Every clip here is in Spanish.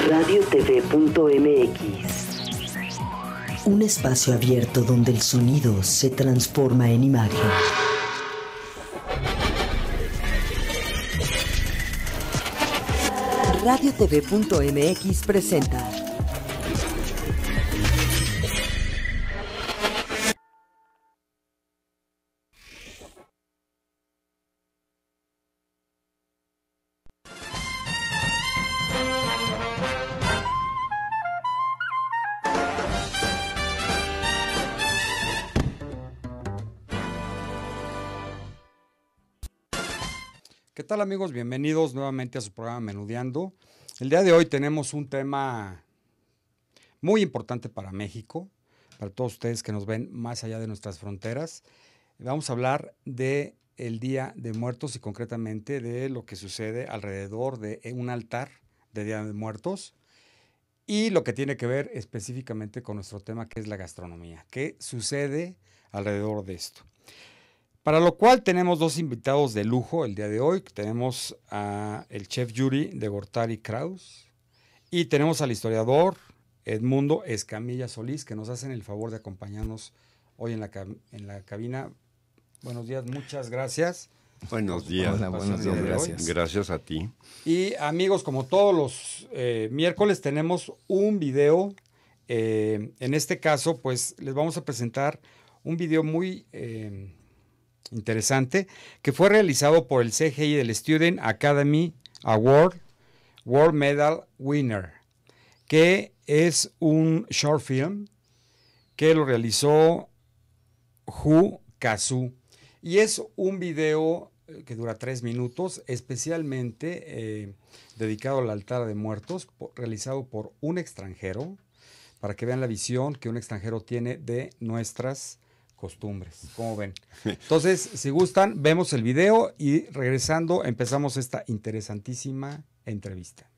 radiotv.mx. Un espacio abierto donde el sonido se transforma en imagen. Radiotv.mx presenta ¿Qué tal, amigos? Bienvenidos nuevamente a su programa Menudeando. El día de hoy tenemos un tema muy importante para México, para todos ustedes que nos ven más allá de nuestras fronteras. Vamos a hablar de el Día de Muertos y concretamente de lo que sucede alrededor de un altar de Día de Muertos y lo que tiene que ver específicamente con nuestro tema, que es la gastronomía. ¿Qué sucede alrededor de esto? Para lo cual tenemos dos invitados de lujo el día de hoy. Tenemos al chef Yuri de Gortari Kraus y tenemos al historiador Edmundo Escamilla Solís, que nos hacen el favor de acompañarnos hoy en la cabina. Buenos días, muchas gracias. Buenos días. Hola, buenos días, gracias. Gracias a ti. Y amigos, como todos los miércoles tenemos un video. En este caso, pues les vamos a presentar un video muy interesante, que fue realizado por el CGI del Student Academy Award World Medal Winner, que es un short film que lo realizó Hu Kazu, y es un video que dura 3 minutos, especialmente dedicado al altar de muertos, realizado por un extranjero, para que vean la visión que un extranjero tiene de nuestras costumbres. ¿Cómo ven? Entonces, si gustan, vemos el video y regresando empezamos esta interesantísima entrevista.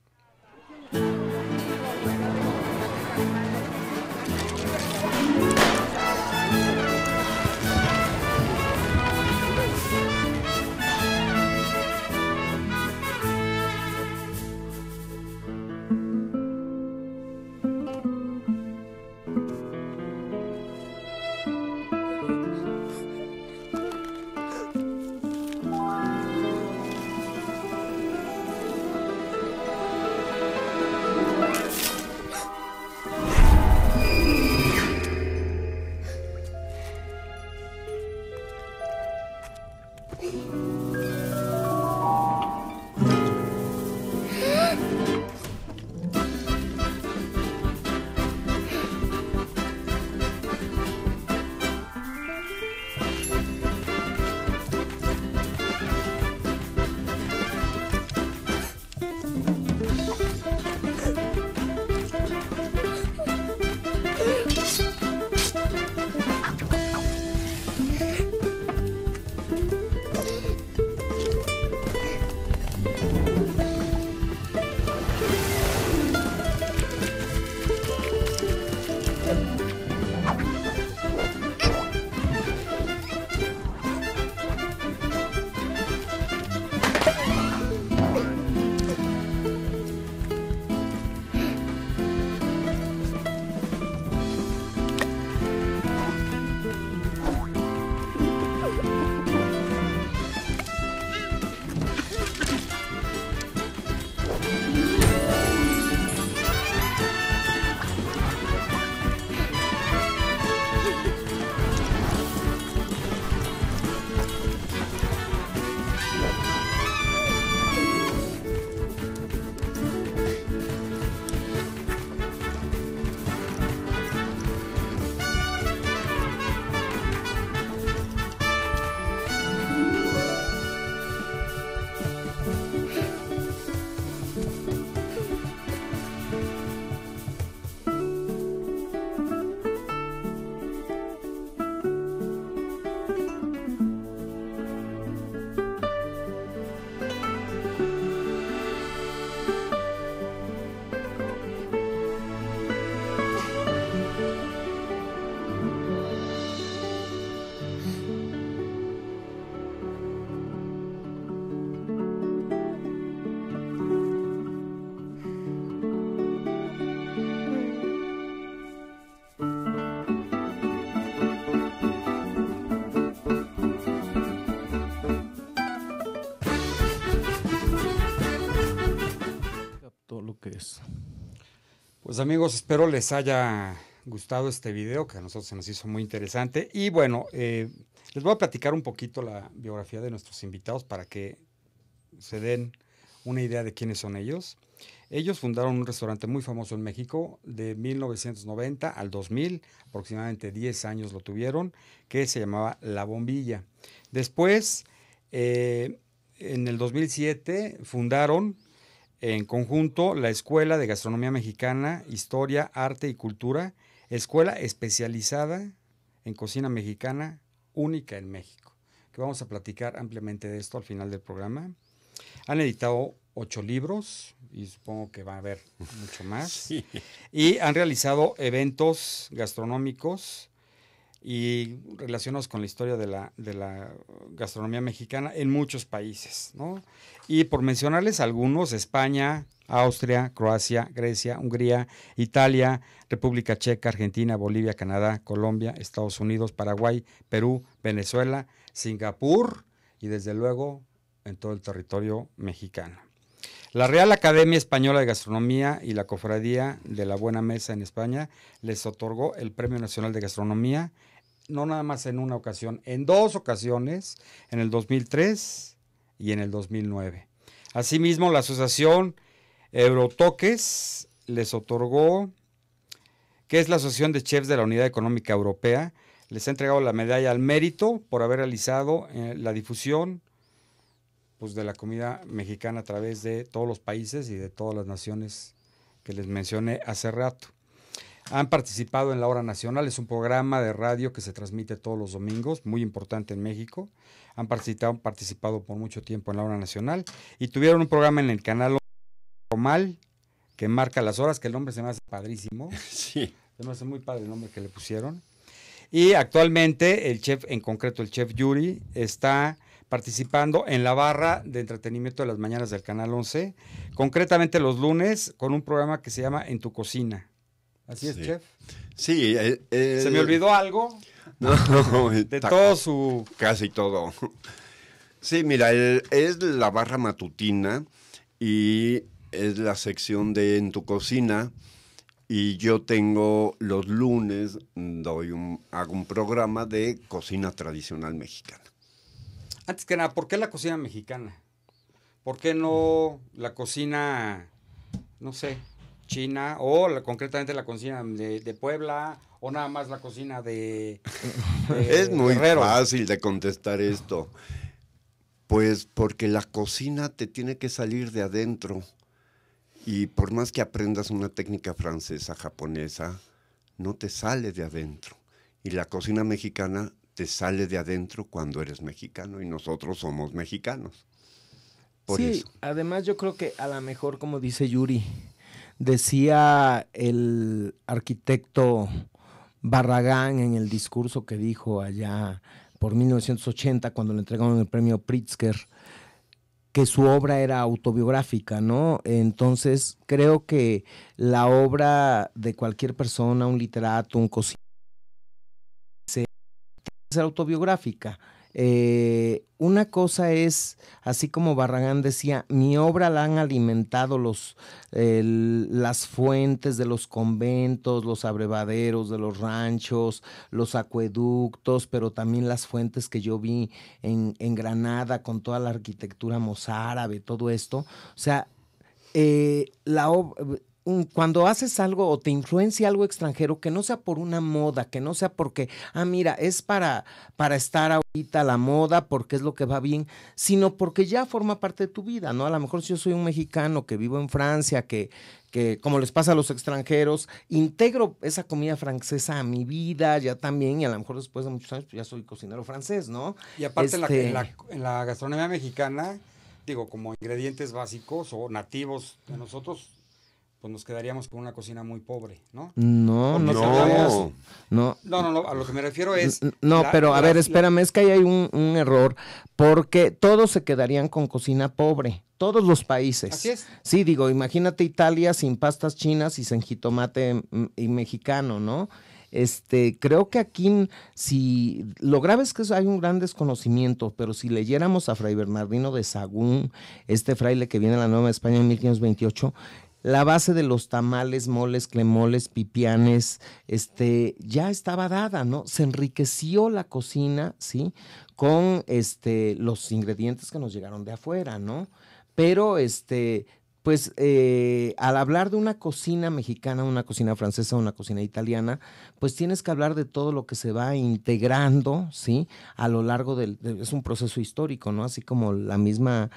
ustedes. Pues amigos, espero les haya gustado este video, que a nosotros se nos hizo muy interesante. Y bueno, les voy a platicar un poquito la biografía de nuestros invitados para que se den una idea de quiénes son ellos. Ellos fundaron un restaurante muy famoso en México de 1990 al 2000, aproximadamente 10 años lo tuvieron, que se llamaba La Bombilla. Después, en el 2007, fundaron en conjunto la Escuela de Gastronomía Mexicana, Historia, Arte y Cultura, escuela especializada en cocina mexicana, única en México, que vamos a platicar ampliamente de esto al final del programa. Han editado 8 libros y supongo que va a haber mucho más. Sí. Y han realizado eventos gastronómicos y relacionados con la historia de la gastronomía mexicana en muchos países, ¿no? Y por mencionarles algunos, España, Austria, Croacia, Grecia, Hungría, Italia, República Checa, Argentina, Bolivia, Canadá, Colombia, Estados Unidos, Paraguay, Perú, Venezuela, Singapur y desde luego en todo el territorio mexicano. La Real Academia Española de Gastronomía y la Cofradía de la Buena Mesa en España les otorgó el Premio Nacional de Gastronomía, no nada más en una ocasión, en 2 ocasiones, en el 2003 y en el 2009. Asimismo, la Asociación Eurotoques les otorgó, que es la Asociación de Chefs de la Unidad Económica Europea, les ha entregado la medalla al mérito por haber realizado la difusión pues, de la comida mexicana a través de todos los países y de todas las naciones que les mencioné hace rato. Han participado en La Hora Nacional, es un programa de radio que se transmite todos los domingos, muy importante en México. Han participado por mucho tiempo en La Hora Nacional y tuvieron un programa en el canal Romal que marca las horas, que el nombre se me hace padrísimo. Sí. Se me hace muy padre el nombre que le pusieron. Y actualmente el chef, en concreto el chef Yuri, está participando en la barra de entretenimiento de las mañanas del Canal 11, concretamente los lunes, con un programa que se llama En tu Cocina. ¿Así es, Sí. chef? Sí. ¿Se me olvidó algo? No, De está todo su... casi todo. Sí, mira, es la barra matutina y es la sección de En tu Cocina. Y yo tengo los lunes, hago un programa de cocina tradicional mexicana. Antes que nada, ¿por qué la cocina mexicana? ¿Por qué no la cocina, no sé, china o concretamente la cocina de Puebla o nada más la cocina de Es muy Guerrero? fácil de contestar esto. Pues porque la cocina te tiene que salir de adentro. Y por más que aprendas una técnica francesa, japonesa, no te sale de adentro. Y la cocina mexicana te sale de adentro cuando eres mexicano y nosotros somos mexicanos. Por Sí, eso. además yo creo que a lo mejor, como dice Yuri, decía el arquitecto Barragán en el discurso que dijo allá por 1980, cuando le entregaron el premio Pritzker, que su obra era autobiográfica, ¿no? Entonces, creo que la obra de cualquier persona, un literato, un cocinero, tiene que ser autobiográfica. Una cosa es, así como Barragán decía, mi obra la han alimentado las fuentes de los conventos, los abrevaderos de los ranchos, los acueductos, pero también las fuentes que yo vi en Granada con toda la arquitectura mozárabe, todo esto. O sea, cuando haces algo o te influencia algo extranjero, que no sea por una moda, que no sea porque, mira, es para estar ahorita a la moda, porque es lo que va bien, sino porque ya forma parte de tu vida, ¿no? A lo mejor si yo soy un mexicano que vivo en Francia, que como les pasa a los extranjeros, integro esa comida francesa a mi vida ya también, y a lo mejor después de muchos años pues ya soy cocinero francés, ¿no? Y aparte en la gastronomía mexicana, digo, como ingredientes básicos o nativos de nosotros, pues nos quedaríamos con una cocina muy pobre, ¿no? No, A lo que me refiero es... pero a ver, espérame, es que ahí hay un error, porque todos se quedarían con cocina pobre, todos los países. Así es. Sí, digo, imagínate Italia sin pastas chinas y sin jitomate y mexicano, ¿no? Creo que aquí, si lo grave es que hay un gran desconocimiento, pero si leyéramos a Fray Bernardino de Sahagún, este fraile que viene a la Nueva España en 1528, la base de los tamales, moles, clemoles, pipianes, ya estaba dada, ¿no? Se enriqueció la cocina, ¿sí? Con los ingredientes que nos llegaron de afuera, ¿no? Pero pues al hablar de una cocina mexicana, una cocina francesa, una cocina italiana, pues tienes que hablar de todo lo que se va integrando, ¿sí? A lo largo es un proceso histórico, ¿no? Así como las mismas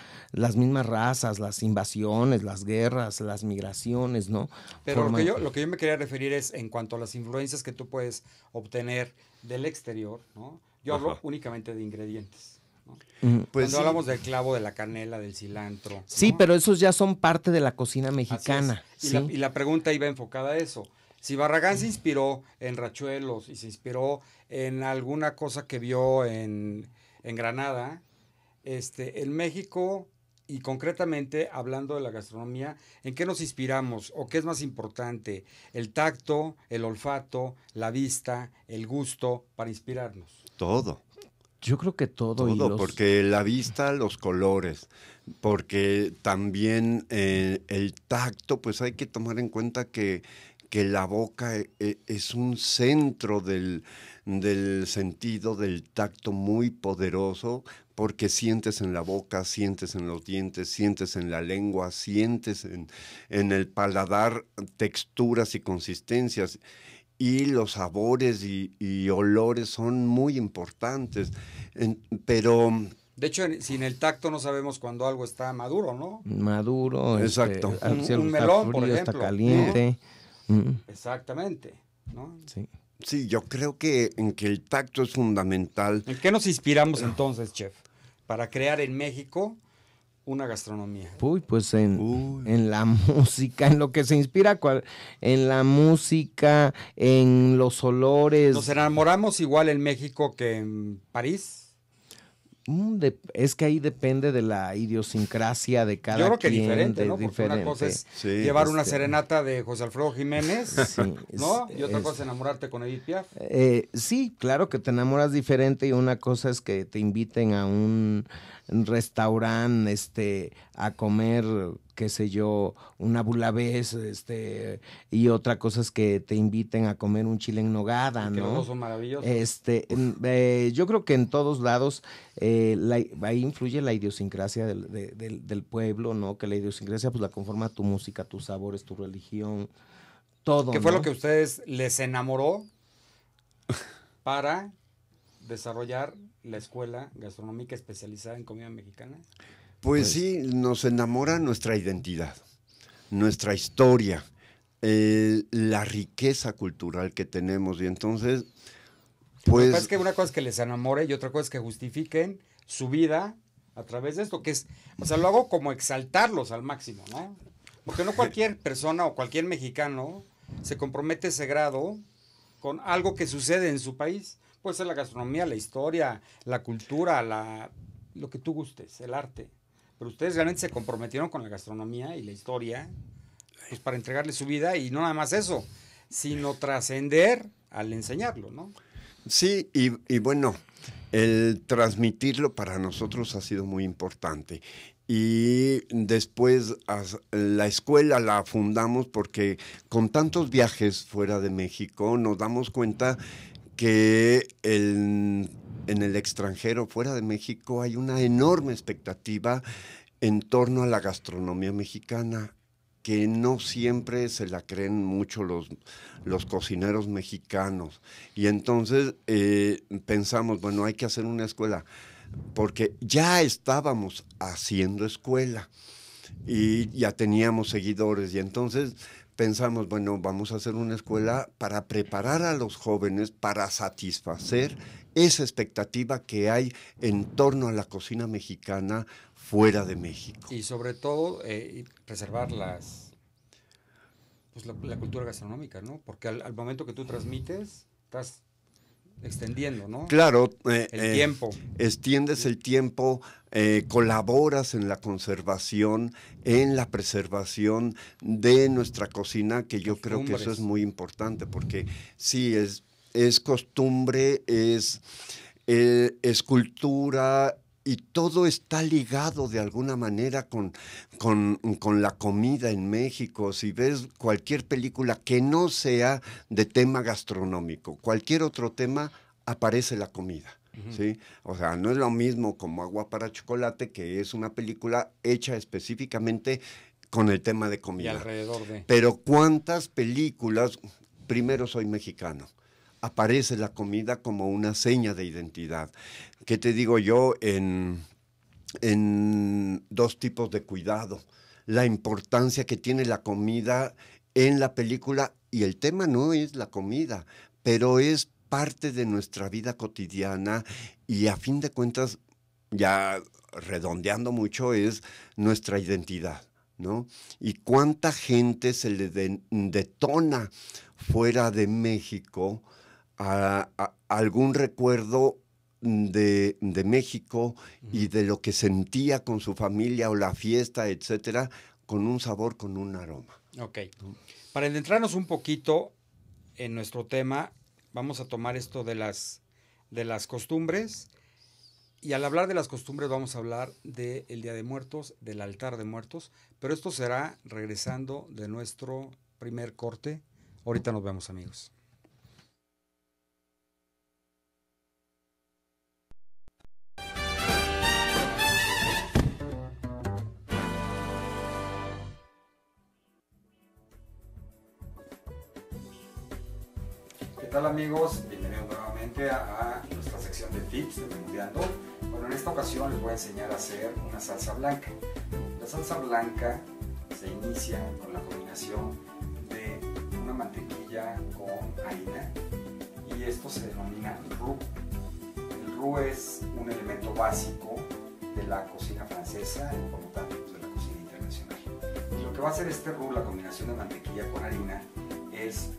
razas, las invasiones, las guerras, las migraciones, ¿no? Pero lo que yo me quería referir es en cuanto a las influencias que tú puedes obtener del exterior, ¿no? Yo hablo únicamente de ingredientes. ¿No? Pues Cuando hablamos del clavo, de la canela, del cilantro. Sí, ¿no? pero esos ya son parte de la cocina mexicana. ¿Sí? Y la pregunta iba enfocada a eso. Si Barragán se inspiró en rachuelos y se inspiró en alguna cosa que vio en Granada, en México, y concretamente hablando de la gastronomía, ¿en qué nos inspiramos o qué es más importante? ¿El tacto, el olfato, la vista, el gusto para inspirarnos? Todo. Yo creo que todo. Porque la vista, los colores, porque también el tacto, pues hay que tomar en cuenta que la boca es un centro del sentido del tacto muy poderoso, porque sientes en la boca, sientes en los dientes, sientes en la lengua, sientes en el paladar texturas y consistencias. Y los sabores y olores son muy importantes, pero... De hecho, sin el tacto no sabemos cuando algo está maduro, ¿no? Maduro. Exacto. Un melón, por ejemplo. Está caliente. ¿No? Exactamente, ¿no? Sí. Sí, yo creo que el tacto es fundamental. ¿En qué nos inspiramos entonces, chef, para crear en México una gastronomía? Uy, pues en la música, en lo que se inspira, en la música, en los olores. ¿Nos enamoramos igual en México que en París? Es que ahí depende de la idiosincrasia de cada quien. Yo creo que diferente, ¿no? Porque una cosa es llevar una serenata de José Alfredo Jiménez, sí, ¿no? Y otra cosa es enamorarte con Edith Piaf. Sí, claro que te enamoras diferente, y una cosa es que te inviten a un restaurante a comer, qué sé yo, una bulabés, y otra cosa es que te inviten a comer un chile en nogada, ¿no? Que los dos son maravillosos. Yo creo que en todos lados ahí influye la idiosincrasia del pueblo, ¿no? Que la idiosincrasia pues la conforma tu música, tus sabores, tu religión, todo. ¿Qué fue lo que a ustedes les enamoró para desarrollar la escuela gastronómica especializada en comida mexicana? Pues sí, nos enamora nuestra identidad, nuestra historia, la riqueza cultural que tenemos, y entonces, pues... Es que una cosa es que les enamore y otra cosa es que justifiquen su vida a través de esto, que es, o sea, lo hago como exaltarlos al máximo, ¿no? Porque no cualquier persona o cualquier mexicano se compromete a ese grado con algo que sucede en su país. Puede ser la gastronomía, la historia, la cultura, lo que tú gustes, el arte. Pero ustedes realmente se comprometieron con la gastronomía y la historia, pues para entregarle su vida, y no nada más eso, sino trascender al enseñarlo, ¿no? Sí, y bueno, el transmitirlo para nosotros ha sido muy importante. Y después la escuela la fundamos porque con tantos viajes fuera de México nos damos cuenta que en el extranjero, fuera de México, hay una enorme expectativa en torno a la gastronomía mexicana, que no siempre se la creen mucho los cocineros mexicanos. Y entonces pensamos, bueno, hay que hacer una escuela, porque ya estábamos haciendo escuela y ya teníamos seguidores, y entonces pensamos, bueno, vamos a hacer una escuela para preparar a los jóvenes para satisfacer esa expectativa que hay en torno a la cocina mexicana fuera de México. Y sobre todo, preservar la cultura gastronómica, ¿no? Porque al momento que tú transmites, estás extendiendo, ¿no? Claro. El tiempo. Extiendes el tiempo, colaboras en la conservación, en la preservación de nuestra cocina, que yo creo que eso es muy importante, porque sí, es costumbre, es cultura, y todo está ligado de alguna manera con la comida en México. Si ves cualquier película que no sea de tema gastronómico, cualquier otro tema, aparece la comida. ¿Sí? O sea, no es lo mismo como Agua para Chocolate, que es una película hecha específicamente con el tema de comida. Y alrededor de... Pero ¿cuántas películas? Primero, soy mexicano. Aparece la comida como una seña de identidad. ¿Qué te digo yo? En Dos tipos de cuidado. La importancia que tiene la comida en la película, y el tema no es la comida, pero es parte de nuestra vida cotidiana, y a fin de cuentas, ya redondeando mucho, es nuestra identidad, ¿no? Y cuánta gente se le detona fuera de México a algún recuerdo de México y de lo que sentía con su familia o la fiesta, etcétera, con un sabor, con un aroma. Ok. Para adentrarnos un poquito en nuestro tema, vamos a tomar esto de las costumbres, y al hablar de las costumbres vamos a hablar del Día de Muertos, del altar de muertos, pero esto será regresando de nuestro primer corte. Ahorita nos vemos, amigos. ¿Qué tal, amigos? Bienvenidos nuevamente a nuestra sección de tips de Menudeando. Bueno, en esta ocasión les voy a enseñar a hacer una salsa blanca. La salsa blanca se inicia con la combinación de una mantequilla con harina, y esto se denomina roux. El roux es un elemento básico de la cocina francesa y por lo tanto de la cocina internacional. Y lo que va a hacer este roux, la combinación de mantequilla con harina, es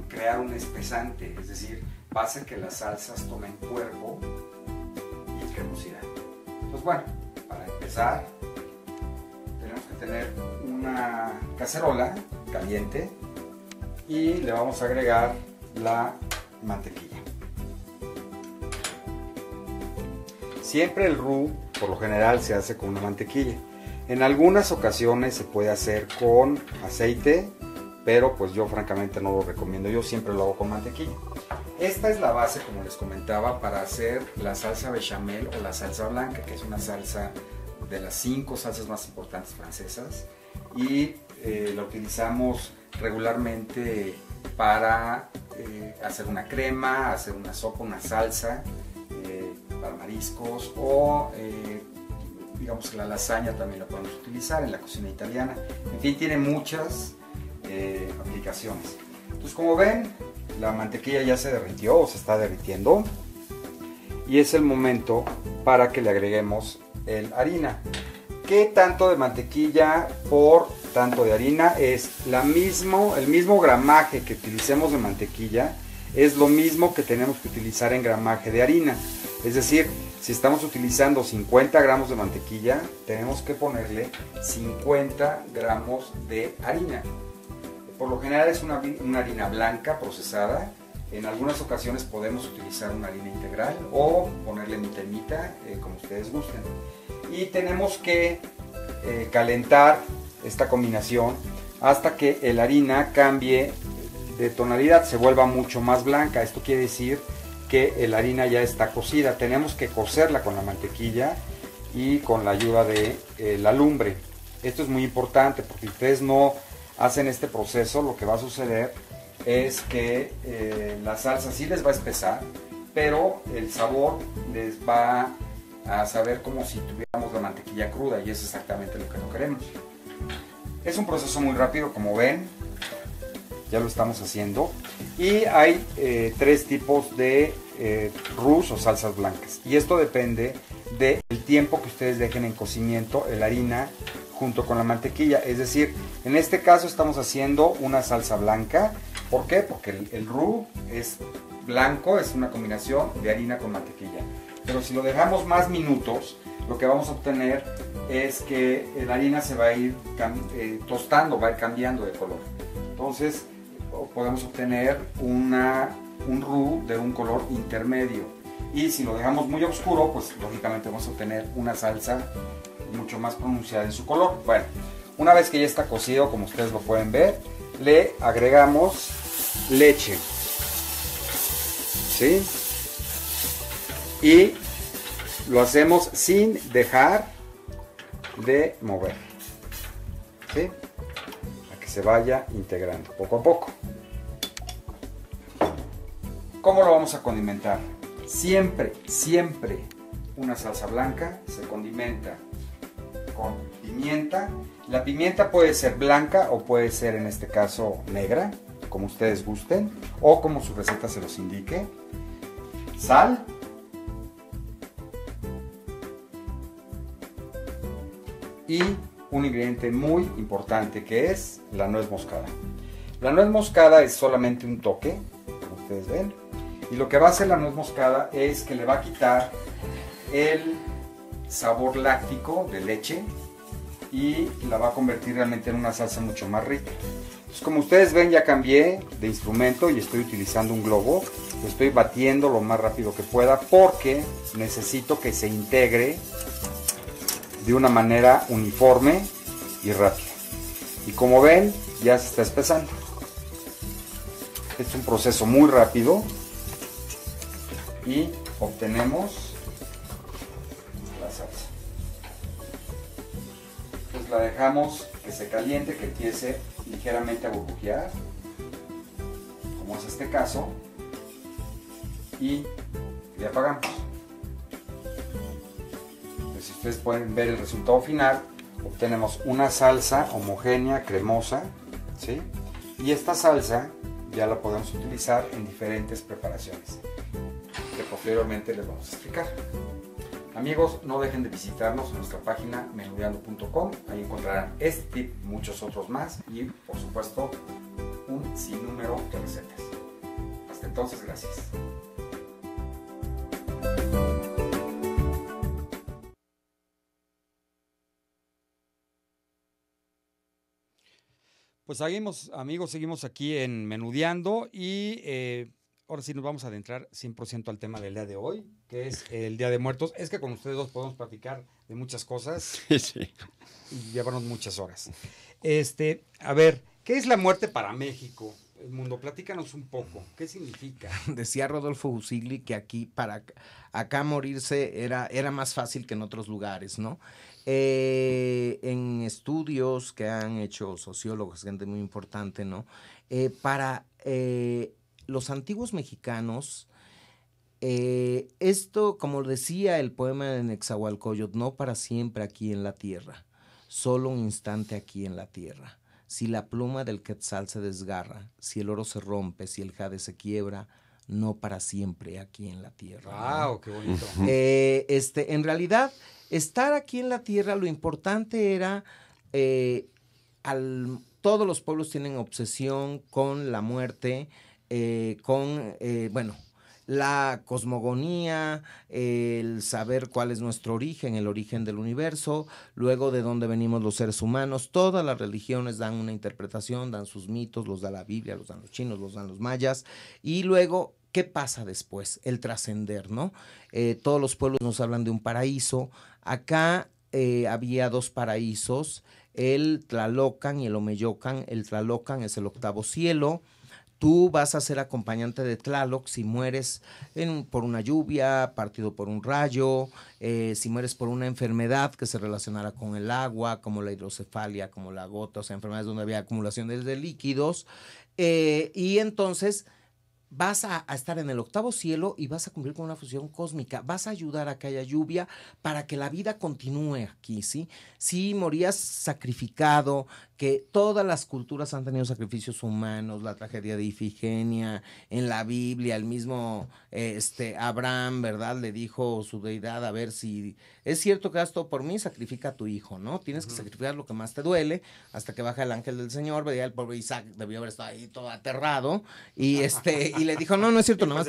crear un espesante, es decir, va a hacer que las salsas tomen cuerpo y cremosidad. Entonces, bueno, para empezar, tenemos que tener una cacerola caliente y le vamos a agregar la mantequilla. Siempre el roux, por lo general, se hace con una mantequilla. En algunas ocasiones se puede hacer con aceite, pero pues yo francamente no lo recomiendo. Yo siempre lo hago con mantequilla. Esta es la base, como les comentaba, para hacer la salsa bechamel o la salsa blanca, que es una salsa de las 5 salsas más importantes francesas, y la utilizamos regularmente para hacer una crema, hacer una sopa, una salsa, para mariscos, o digamos que la lasaña también la podemos utilizar en la cocina italiana. En fin, tiene muchas aplicaciones. Entonces, como ven, la mantequilla ya se derritió o se está derritiendo, y es el momento para que le agreguemos el harina. ¿Qué tanto de mantequilla por tanto de harina? Es el mismo gramaje que utilicemos de mantequilla, es lo mismo que tenemos que utilizar en gramaje de harina. Es decir, si estamos utilizando 50 gramos de mantequilla, tenemos que ponerle 50 gramos de harina. Por lo general es una harina blanca procesada. En algunas ocasiones podemos utilizar una harina integral o ponerle mitad y mitad, como ustedes gusten. Y tenemos que calentar esta combinación hasta que la harina cambie de tonalidad, se vuelva mucho más blanca. Esto quiere decir que la harina ya está cocida. Tenemos que cocerla con la mantequilla y con la ayuda de la lumbre. Esto es muy importante, porque si ustedes no hacen este proceso, lo que va a suceder es que la salsa sí les va a espesar, pero el sabor les va a saber como si tuviéramos la mantequilla cruda, y es exactamente lo que no queremos. Es un proceso muy rápido, como ven, ya lo estamos haciendo, y hay 3 tipos de roux o salsas blancas, y esto depende del tiempo que ustedes dejen en cocimiento la harina junto con la mantequilla. Es decir, en este caso estamos haciendo una salsa blanca. ¿Por qué? Porque el roux es blanco, es una combinación de harina con mantequilla. Pero si lo dejamos más minutos, lo que vamos a obtener es que la harina se va a ir tostando, va a ir cambiando de color. Entonces podemos obtener un roux de un color intermedio. Y si lo dejamos muy oscuro, pues lógicamente vamos a obtener una salsa mucho más pronunciada en su color. Bueno, una vez que ya está cocido, como ustedes lo pueden ver, le agregamos leche, ¿sí? Y lo hacemos sin dejar de mover, ¿sí? Para que se vaya integrando poco a poco. ¿Cómo lo vamos a condimentar? Siempre, siempre una salsa blanca se condimenta con pimienta. La pimienta puede ser blanca o puede ser, en este caso, negra, como ustedes gusten, o como su receta se los indique. Sal. Y un ingrediente muy importante, que es la nuez moscada. La nuez moscada es solamente un toque, como ustedes ven. Y lo que va a hacer la nuez moscada es que le va a quitar el sabor láctico de leche y la va a convertir realmente en una salsa mucho más rica. Pues como ustedes ven, ya cambié de instrumento y estoy utilizando un globo. Lo estoy batiendo lo más rápido que pueda porque necesito que se integre de una manera uniforme y rápida. Y como ven, ya se está espesando. Es un proceso muy rápido y obtenemos la salsa. Pues la dejamos que se caliente, que empiece ligeramente a burbujear, como es este caso, y le apagamos. Pues si ustedes pueden ver el resultado final, obtenemos una salsa homogénea, cremosa, ¿sí? Y esta salsa ya la podemos utilizar en diferentes preparaciones, que posteriormente les vamos a explicar. Amigos, no dejen de visitarnos en nuestra página menudeando.com. Ahí encontrarán este tip, muchos otros más y, por supuesto, un sinnúmero de recetas. Hasta entonces, gracias. Pues seguimos, amigos, seguimos aquí en Menudeando y ahora sí nos vamos a adentrar 100% al tema del día de hoy, que es el Día de Muertos. Es que con ustedes dos podemos platicar de muchas cosas Sí. y llevarnos muchas horas. A ver, ¿qué es la muerte para México? El mundo, platícanos un poco. ¿Qué significa? Decía Rodolfo Usigli que aquí, para acá morirse era más fácil que en otros lugares, ¿no? En estudios que han hecho sociólogos, gente muy importante, ¿no? Para los antiguos mexicanos, esto, como decía el poema de Nezahualcóyotl, no para siempre aquí en la tierra, solo un instante aquí en la tierra. Si la pluma del quetzal se desgarra, si el oro se rompe, si el jade se quiebra, no para siempre aquí en la tierra. ¡Wow! ¡Qué bonito! En realidad, estar aquí en la tierra, lo importante era, todos los pueblos tienen obsesión con la muerte, la cosmogonía, el saber cuál es nuestro origen, el origen del universo, luego de dónde venimos los seres humanos. Todas las religiones dan una interpretación, dan sus mitos, los da la Biblia, los dan los chinos, los dan los mayas, y luego, ¿qué pasa después? El trascender, ¿no? Todos los pueblos nos hablan de un paraíso. Acá había dos paraísos, el Tlalocan y el Omeyocan. El Tlalocan es el octavo cielo. Tú vas a ser acompañante de Tlaloc si mueres por una lluvia, partido por un rayo, si mueres por una enfermedad que se relacionara con el agua, como la hidrocefalia, como la gota, o sea, enfermedades donde había acumulación de líquidos, y entonces vas a estar en el octavo cielo y vas a cumplir con una fusión cósmica, vas a ayudar a que haya lluvia para que la vida continúe aquí, ¿sí? Si morías sacrificado, que todas las culturas han tenido sacrificios humanos, la tragedia de Ifigenia, en la Biblia, el mismo Abraham, ¿verdad? Le dijo su deidad, a ver si es cierto que hagas todo por mí, sacrifica a tu hijo, ¿no? Tienes que sacrificar lo que más te duele, hasta que baja el ángel del Señor, veía el pobre Isaac, debió haber estado ahí todo aterrado, y le dijo, no es cierto, nada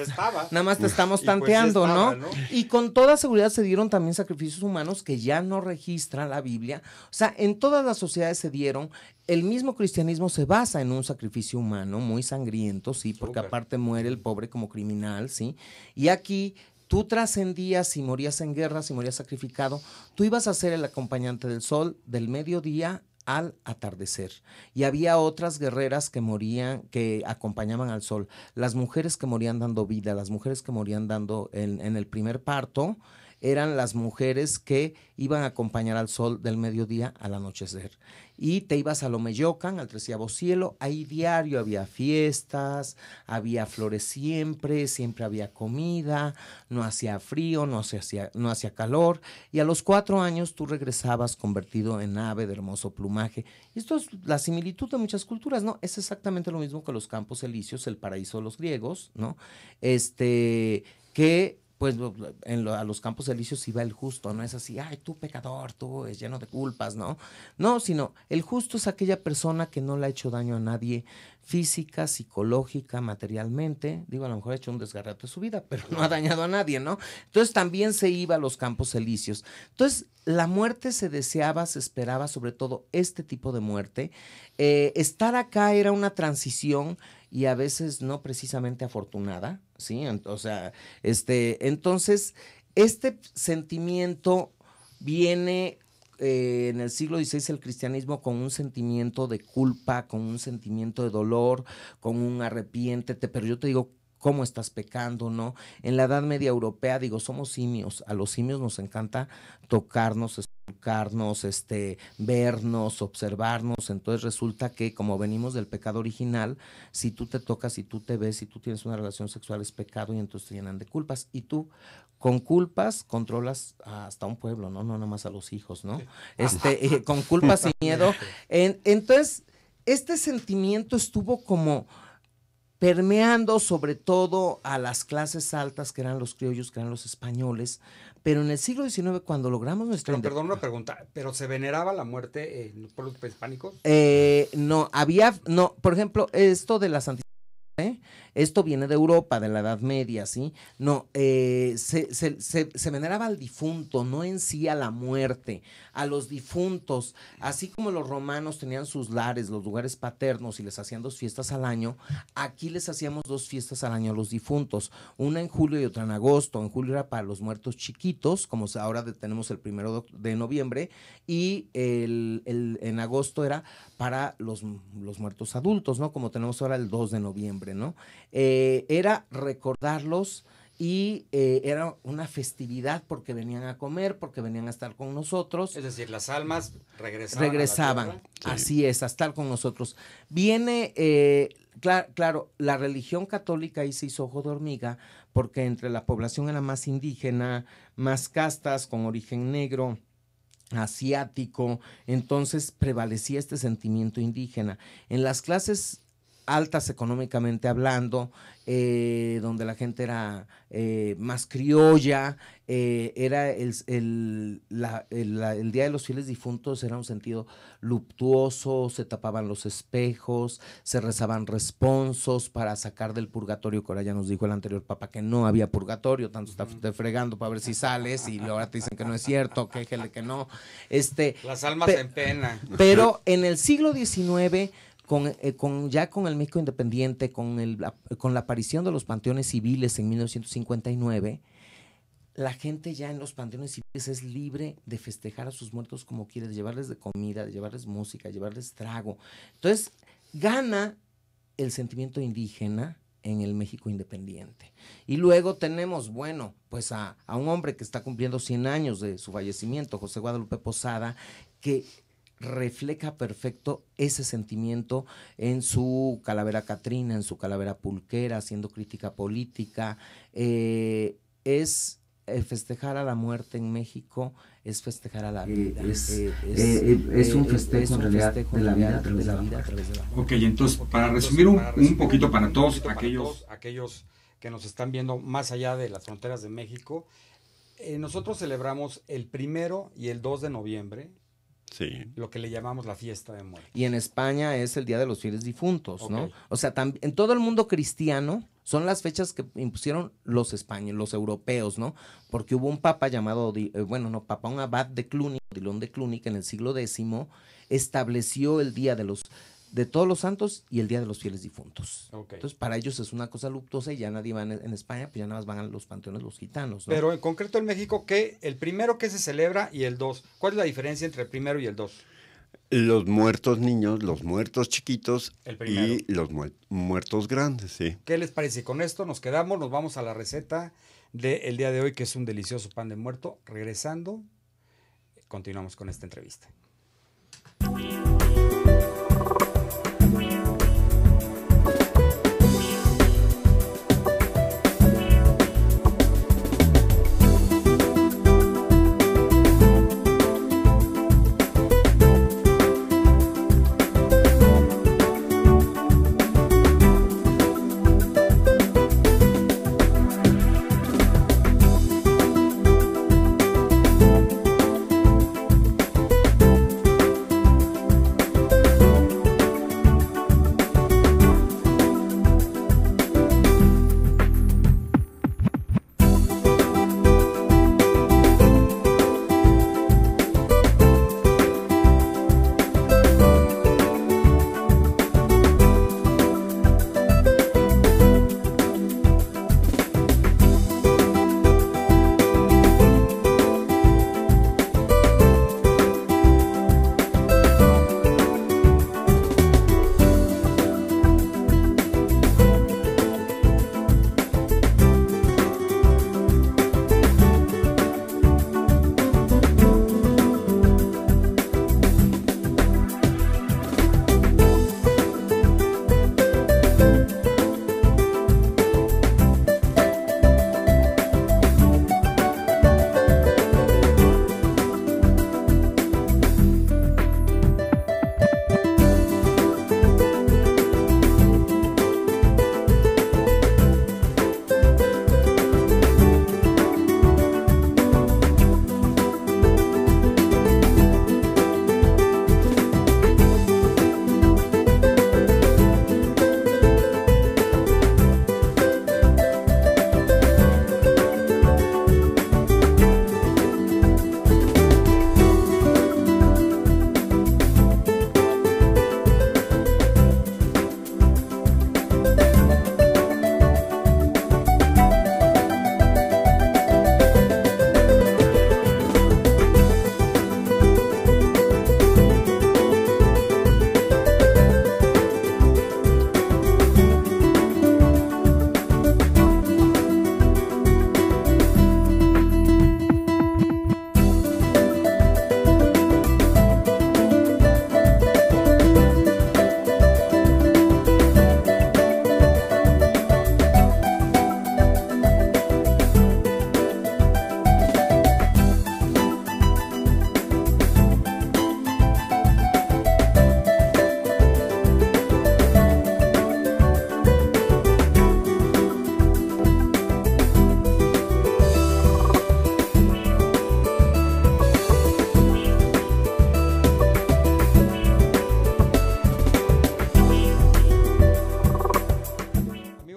más te estamos tanteando, pues estaba, ¿no? Y con toda seguridad se dieron también sacrificios humanos que ya no registra la Biblia. O sea, en todas las sociedades se dieron. El mismo cristianismo se basa en un sacrificio humano muy sangriento, sí, porque aparte muere el pobre como criminal, sí. Y aquí tú trascendías y morías en guerra, si morías sacrificado, tú ibas a ser el acompañante del sol del mediodía al atardecer. Y había otras guerreras que morían, que acompañaban al sol. Las mujeres que morían dando vida, las mujeres que morían dando en el primer parto, eran las mujeres que iban a acompañar al sol del mediodía al anochecer. Y te ibas a Lomeyocan, al 13º cielo, ahí diario había fiestas, había flores siempre, siempre había comida, no hacía frío, no hacía calor, y a los 4 años tú regresabas convertido en ave de hermoso plumaje. Y esto es la similitud de muchas culturas, ¿no? Es exactamente lo mismo que los Campos Elíseos, el paraíso de los griegos, ¿no? Que pues a los Campos Elíseos iba el justo, no es así, ay, tú pecador, tú es lleno de culpas, ¿no? No, sino el justo es aquella persona que no le ha hecho daño a nadie física, psicológica, materialmente, digo, a lo mejor ha hecho un desgarrate de su vida, pero no ha dañado a nadie, ¿no? Entonces también se iba a los Campos Elíseos. Entonces la muerte se deseaba, se esperaba, sobre todo este tipo de muerte. Estar acá era una transición y a veces no precisamente afortunada, ¿sí? O sea, entonces, este sentimiento viene en el siglo XVI el cristianismo con un sentimiento de culpa, con un sentimiento de dolor, con un arrepiéntete, pero yo te digo, ¿cómo estás pecando, no? En la Edad Media Europea, digo, somos simios, a los simios nos encanta tocarnos, esculcarnos, vernos, observarnos, entonces resulta que como venimos del pecado original, si tú te tocas, si tú te ves, si tú tienes una relación sexual es pecado y entonces te llenan de culpas, y tú con culpas controlas hasta un pueblo, ¿no? No nada más a los hijos, ¿no? Con culpas y miedo. Entonces, este sentimiento estuvo como permeando sobre todo a las clases altas, que eran los criollos, que eran los españoles, pero en el siglo XIX, cuando logramos nuestra Pero, perdón, una pregunta, ¿pero se veneraba la muerte en los pueblos prehispánicos? No, por ejemplo, esto de la Santísima, esto viene de Europa, de la Edad Media, ¿sí? No, se veneraba al difunto, no en sí a la muerte, a los difuntos, así como los romanos tenían sus lares, los lugares paternos y les hacían 2 fiestas al año, aquí les hacíamos 2 fiestas al año a los difuntos, una en julio y otra en agosto. En julio era para los muertos chiquitos, como ahora tenemos el 1 de noviembre, y en agosto era para los muertos adultos, ¿no? Como tenemos ahora el 2 de noviembre, ¿no? Era recordarlos y era una festividad porque venían a comer, porque venían a estar con nosotros. Es decir, las almas regresaban. Así es, a estar con nosotros. Viene, claro, la religión católica ahí se hizo ojo de hormiga porque entre la población era más indígena, más castas con origen negro, asiático, entonces prevalecía este sentimiento indígena. En las clases altas económicamente hablando, donde la gente era más criolla, era el Día de los Fieles Difuntos era un sentido luctuoso, se tapaban los espejos, se rezaban responsos para sacar del purgatorio, que ahora ya nos dijo el anterior papa que no había purgatorio, tanto está fregando para ver si sales y ahora te dicen que no es cierto, quéjele que no. Las almas en pena. Pero en el siglo XIX, ya con el México independiente, con la aparición de los panteones civiles en 1959, la gente ya en los panteones civiles es libre de festejar a sus muertos como quiere, de llevarles de comida, de llevarles música, de llevarles trago. Entonces, gana el sentimiento indígena en el México independiente. Y luego tenemos, bueno, pues a un hombre que está cumpliendo 100 años de su fallecimiento, José Guadalupe Posada, que refleja perfecto ese sentimiento en su Calavera Catrina, en su Calavera Pulquera, haciendo crítica política. Es festejar a la muerte en México, es festejar a la vida. Es un festejo en realidad de la vida a través de la muerte. Ok, entonces, para resumir un poquito para todos aquellos que nos están viendo más allá de las fronteras de México, nosotros celebramos el 1 y el 2 de noviembre, sí, lo que le llamamos la fiesta de muerte. Y en España es el Día de los Fieles Difuntos, Ok. ¿no? O sea, en todo el mundo cristiano son las fechas que impusieron los españoles, los europeos, ¿no? Porque hubo un papa llamado, un abad de Cluny, Odilon de Cluny, que en el siglo X estableció el Día de los de Todos los Santos y el Día de los Fieles Difuntos. Ok. Entonces, para ellos es una cosa luctuosa y ya nadie va en España, pues ya nada más van a los panteones los gitanos, ¿no? Pero en concreto en México, ¿qué? El primero que se celebra y el 2. ¿Cuál es la diferencia entre el primero y el 2? Los muertos niños, los muertos chiquitos El primero. y los muertos grandes, sí. ¿Qué les parece? Con esto nos quedamos, nos vamos a la receta del día de hoy, que es un delicioso pan de muerto. Regresando, continuamos con esta entrevista.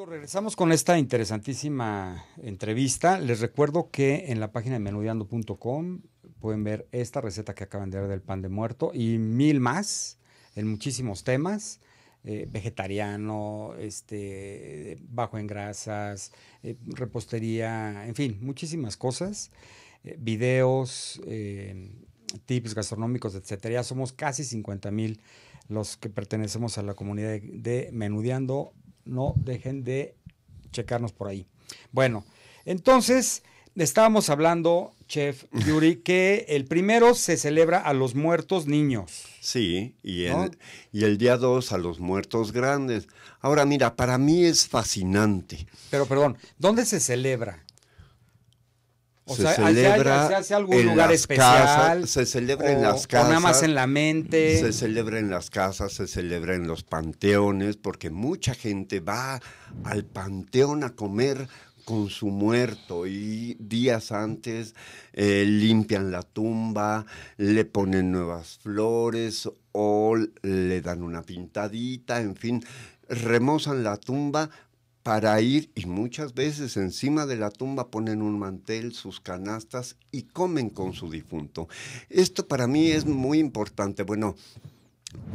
Regresamos con esta interesantísima entrevista. Les recuerdo que en la página de menudeando.com pueden ver esta receta que acaban de ver del pan de muerto y mil más en muchísimos temas. Vegetariano, bajo en grasas, repostería, en fin, muchísimas cosas. Videos, tips gastronómicos, etcétera. Ya somos casi 50,000 los que pertenecemos a la comunidad de Menudeando. No dejen de checarnos por ahí. Bueno, entonces estábamos hablando, Chef Yuri, que el primero se celebra a los muertos niños. Sí, y, ¿no? y el día 2 a los muertos grandes. Ahora, mira, para mí es fascinante. Pero, perdón, ¿dónde se celebra? O Se sea, celebra ¿se hace algún en lugar las especial? casas, se celebra en las casas. O nada más en la mente. Se celebra en las casas, se celebra en los panteones, porque mucha gente va al panteón a comer con su muerto y días antes limpian la tumba, le ponen nuevas flores o le dan una pintadita, en fin, remozan la tumba para ir, y muchas veces encima de la tumba ponen un mantel, sus canastas y comen con su difunto. Esto para mí es muy importante. Bueno,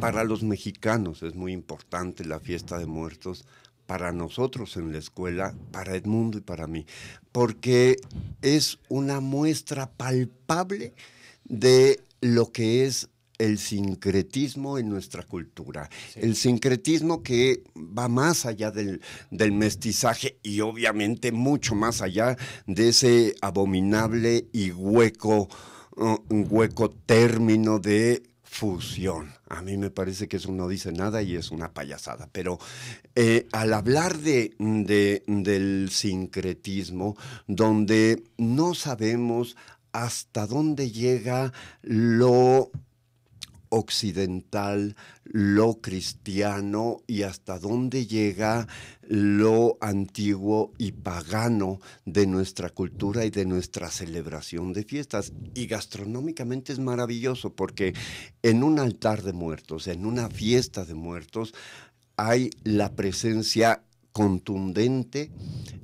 Para los mexicanos es muy importante la fiesta de muertos, para nosotros en la escuela, para Edmundo y para mí, porque es una muestra palpable de lo que es el sincretismo en nuestra cultura. Sí. El sincretismo que va más allá del mestizaje y obviamente mucho más allá de ese abominable y hueco término de fusión. A mí me parece que eso no dice nada y es una payasada, pero al hablar del sincretismo, donde no sabemos hasta dónde llega lo occidental, lo cristiano y hasta dónde llega lo antiguo y pagano de nuestra cultura y de nuestra celebración de fiestas. Y gastronómicamente es maravilloso porque en un altar de muertos, en una fiesta de muertos, hay la presencia contundente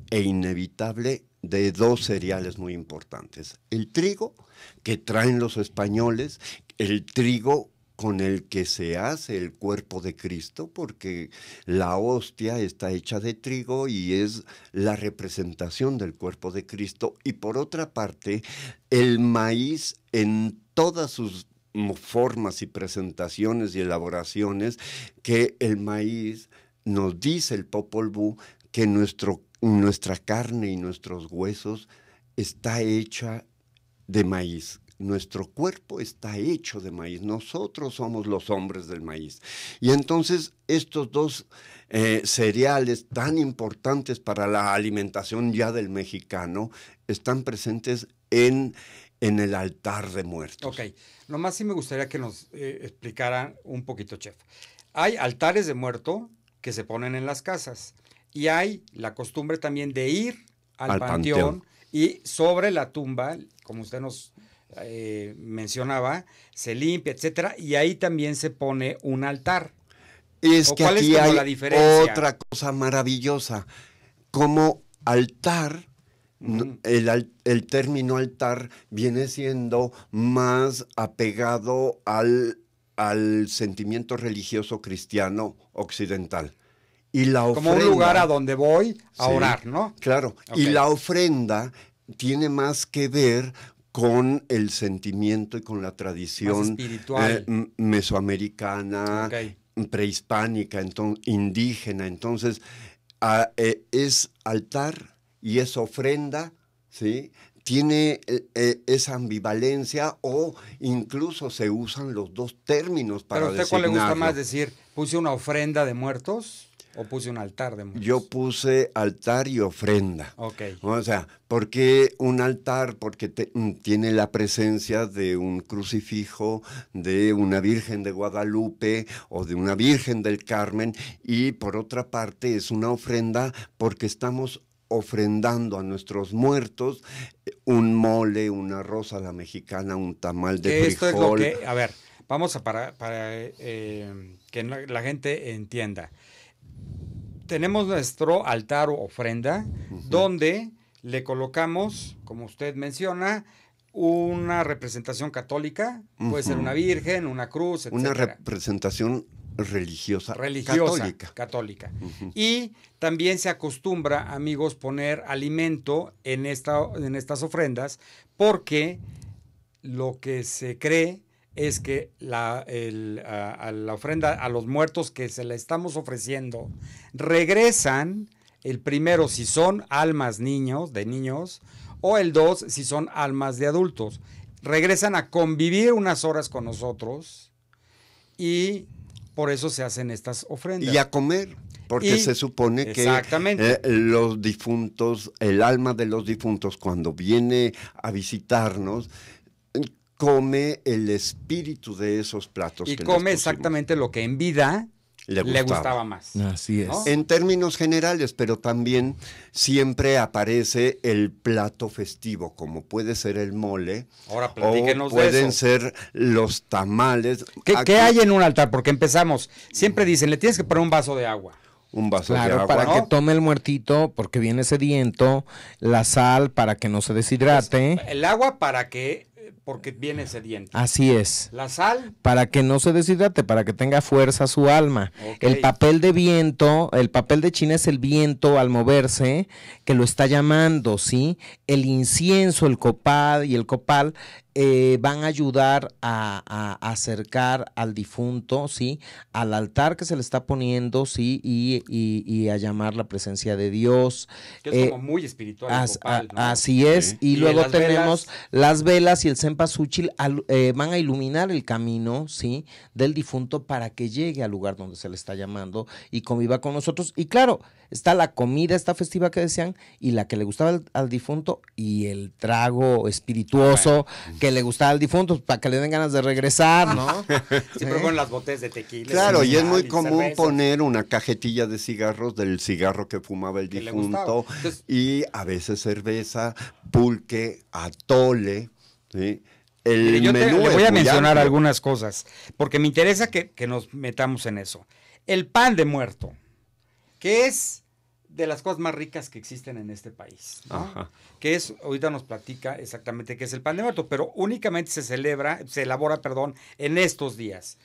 e inevitable de dos cereales muy importantes. El trigo, que traen los españoles, el trigo con el que se hace el cuerpo de Cristo, porque la hostia está hecha de trigo y es la representación del cuerpo de Cristo. Y por otra parte, el maíz en todas sus formas y presentaciones y elaboraciones, que el maíz, nos dice el Popol Vuh, que nuestra carne y nuestros huesos está hecha de maíz. Nuestro cuerpo está hecho de maíz. Nosotros somos los hombres del maíz. Y entonces estos dos cereales tan importantes para la alimentación ya del mexicano están presentes en el altar de muertos. Ok, nomás sí me gustaría que nos explicaran un poquito, chef. Hay altares de muerto que se ponen en las casas y hay la costumbre también de ir al panteón y sobre la tumba, como usted nos mencionaba, se limpia, etcétera, y ahí también se pone un altar. Es que aquí hay la diferencia? Otra cosa maravillosa. Como altar, el término altar viene siendo más apegado al sentimiento religioso cristiano occidental. Y la ofrenda, como un lugar a donde voy a orar, ¿no? Claro. Okay. Y la ofrenda tiene más que ver con el sentimiento y con la tradición mesoamericana, prehispánica, indígena. Entonces, es altar y es ofrenda, ¿sí? Tiene esa ambivalencia o incluso se usan los dos términos para designarlo. ¿Pero a usted cuál le gusta más decir? ¿Puse una ofrenda de muertos o puse un altar de muertos? Yo puse altar y ofrenda. Ok. O sea, ¿por qué un altar? Porque tiene la presencia de un crucifijo, de una Virgen de Guadalupe o de una Virgen del Carmen, y por otra parte es una ofrenda porque estamos ofrendando a nuestros muertos un mole, una arroz a la mexicana, un tamal de frijol. Esto es lo que, a ver, vamos a para que la gente entienda. Tenemos nuestro altar o ofrenda, donde le colocamos, como usted menciona, una representación católica, puede ser una virgen, una cruz, etc. Una representación religiosa católica. Y también se acostumbra, amigos, poner alimento en estas ofrendas, porque lo que se cree es que a la ofrenda a los muertos que se le estamos ofreciendo regresan, el primero si son almas de niños, o el 2 si son almas de adultos. Regresan a convivir unas horas con nosotros y por eso se hacen estas ofrendas. Y a comer, porque se supone que los difuntos, el alma de los difuntos, cuando viene a visitarnos, come el espíritu de esos platos. Y come exactamente lo que en vida le gustaba más. Así es. ¿No? En términos generales, pero también siempre aparece el plato festivo, como puede ser el mole. Ahora platíquenos o pueden ser los tamales. ¿Qué hay en un altar? Porque empezamos, siempre dicen, le tienes que poner un vaso de agua. Un vaso de agua. Para que tome el muertito, porque viene sediento, la sal para que no se deshidrate. Pues, el agua para que porque viene sediento. Así es. La sal. Para que no se deshidrate, para que tenga fuerza su alma. Ok. El papel de viento, el papel de China es el viento al moverse, que lo está llamando, ¿sí? El incienso, el copal y el copal van a ayudar a acercar al difunto, ¿sí? Al altar que se le está poniendo, ¿sí? Y a llamar la presencia de Dios. Que es como muy espiritual. El copal, ¿no? Así es. Sí. Y Y luego las tenemos velas. las velas y el cempasúchil van a iluminar el camino, ¿sí? Del difunto para que llegue al lugar donde se le está llamando y conviva con nosotros. Y claro, está la comida, esta festiva que decían, y la que le gustaba al difunto, y el trago espirituoso que le gustaba al difunto, para que le den ganas de regresar, ¿no? Siempre ponen las botellas de tequila. Claro, de y es muy mezcal, común cervezas. poner una cajetilla de cigarros del cigarro que fumaba el Que le difunto, gustaba. Entonces- y a veces cerveza, pulque, atole, ¿sí? El Mire, yo menú le es voy a muy mencionar amplio. algunas cosas, porque me interesa que nos metamos en eso. El pan de muerto, que es de las cosas más ricas que existen en este país, ¿no? Ajá. Que es, ahorita nos platica exactamente qué es el pan de muerto, pero únicamente se elabora, en estos días.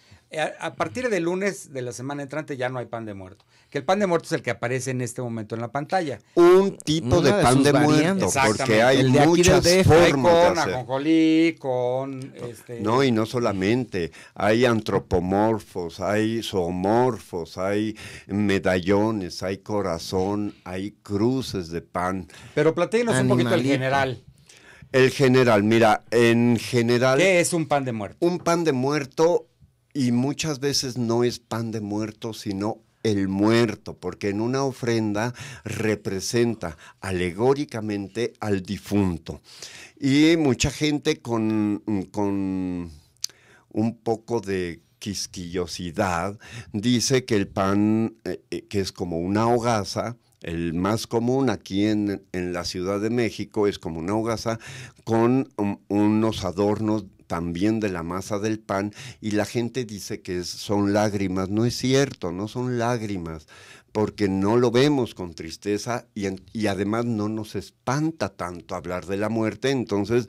A partir del lunes de la semana entrante ya no hay pan de muerto. Que el pan de muerto es el que aparece en este momento en la pantalla. Un tipo Una de de pan sus de variantes. muerto, porque Exactamente. hay El de aquí muchas del DF. Hay formas de con hacer. ajonjolí, con No, y no solamente, hay antropomorfos, hay zoomorfos, hay medallones, hay corazón, hay cruces de pan. Pero platíquenos un poquito el Animalito. general. El general, mira, en general, ¿Qué es un pan de muerto? un pan de muerto, y muchas veces no es pan de muerto, sino el muerto, porque en una ofrenda representa alegóricamente al difunto. Y mucha gente con un poco de quisquillosidad dice que el pan, que es como una hogaza, el más común aquí en la Ciudad de México es como una hogaza con unos adornos también de la masa del pan, y la gente dice que son lágrimas. No es cierto, no son lágrimas, porque no lo vemos con tristeza y además no nos espanta tanto hablar de la muerte. Entonces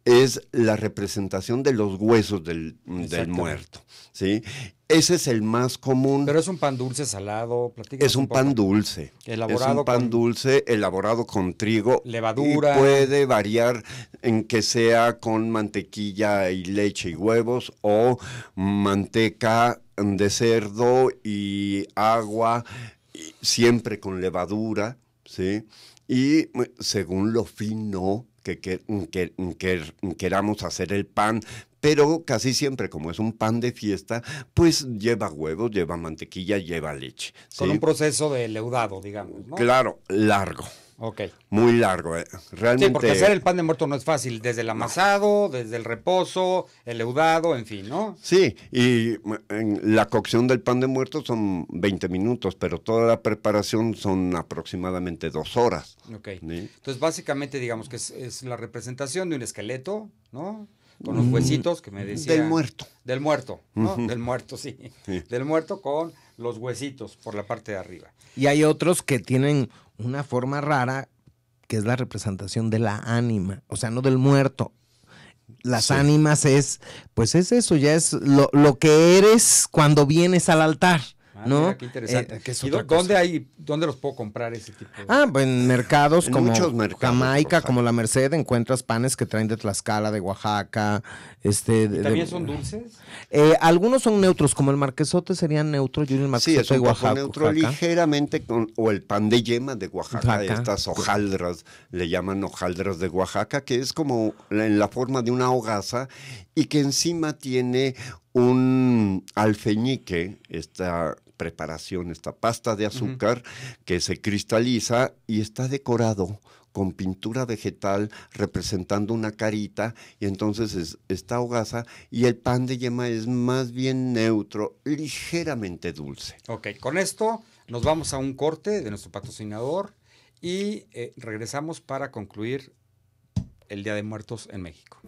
es la representación de los huesos del muerto, ¿sí? Ese es el más común. Pero es un pan dulce, salado, platícanos Es un poco. pan dulce. Elaborado es un pan con dulce elaborado con trigo. levadura. Y puede variar en que sea con mantequilla y leche y huevos, o manteca de cerdo y agua, y siempre con levadura, ¿sí? Y según lo fino que queramos hacer el pan, pero casi siempre, como es un pan de fiesta, pues lleva huevos, lleva mantequilla, lleva leche, ¿sí? Con un proceso de leudado, digamos, ¿no? Claro, largo, Ok. muy largo. Realmente. Sí, porque hacer el pan de muerto no es fácil, desde el amasado, desde el reposo, el leudado, en fin, ¿no? Sí, y la cocción del pan de muerto son 20 minutos, pero toda la preparación son aproximadamente 2 horas. Ok. ¿Sí? Entonces, básicamente, digamos que es la representación de un esqueleto, ¿no? Con los huesitos que me decía. Del muerto. Del muerto, ¿no? Ujú. Del muerto, sí. Sí. Del muerto con los huesitos por la parte de arriba. Y hay otros que tienen una forma rara, que es la representación de la ánima, o sea, no del muerto. Las Sí. ánimas pues es eso, ya es lo que eres cuando vienes al altar, Ah, ¿no? mira, qué interesante. Que es ¿Y otra dónde los puedo comprar ese tipo de...? Pues en mercados En como muchos mercados, Jamaica, Rosa. como La Merced, encuentras panes que traen de Tlaxcala, de Oaxaca. ¿Y también son dulces? Algunos son neutros, como el marquesote sería neutro, yo el Sí, marquesote es un de poco Oaxaca. neutro, ligeramente, o el pan de yema de Oaxaca, Oaxaca. estas hojaldras, le llaman hojaldras de Oaxaca, que es como en la forma de una hogaza, y que encima tiene un alfeñique, esta preparación, esta pasta de azúcar que se cristaliza y está decorado con pintura vegetal representando una carita, y entonces está hogaza, y el pan de yema es más bien neutro, ligeramente dulce. Ok, con esto nos vamos a un corte de nuestro patrocinador y regresamos para concluir el Día de Muertos en México.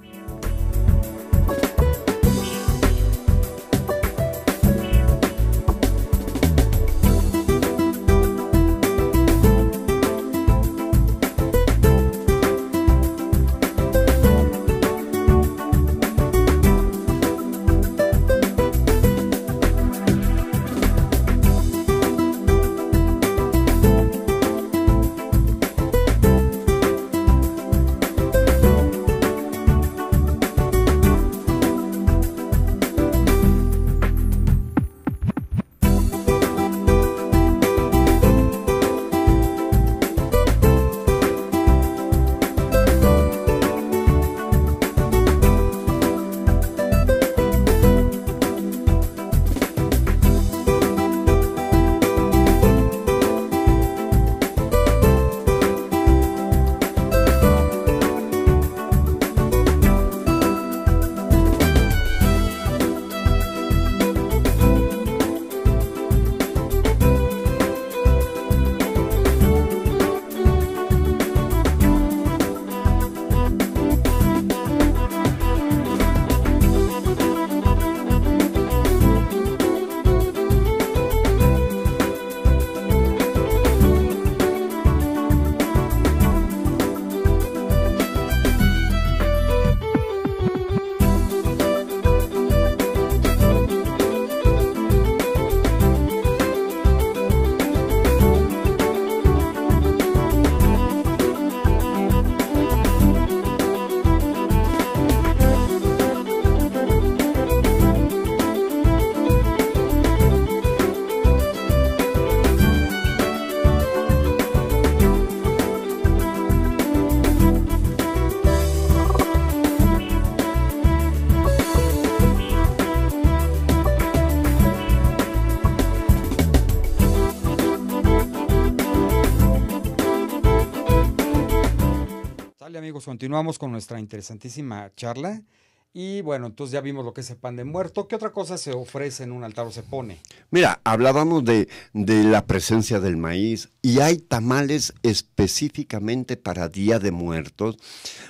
amigos, continuamos con nuestra interesantísima charla. Y bueno, entonces ya vimos lo que es el pan de muerto. ¿Qué otra cosa se ofrece en un altar o se pone? Mira, hablábamos de la presencia del maíz y hay tamales específicamente para Día de Muertos.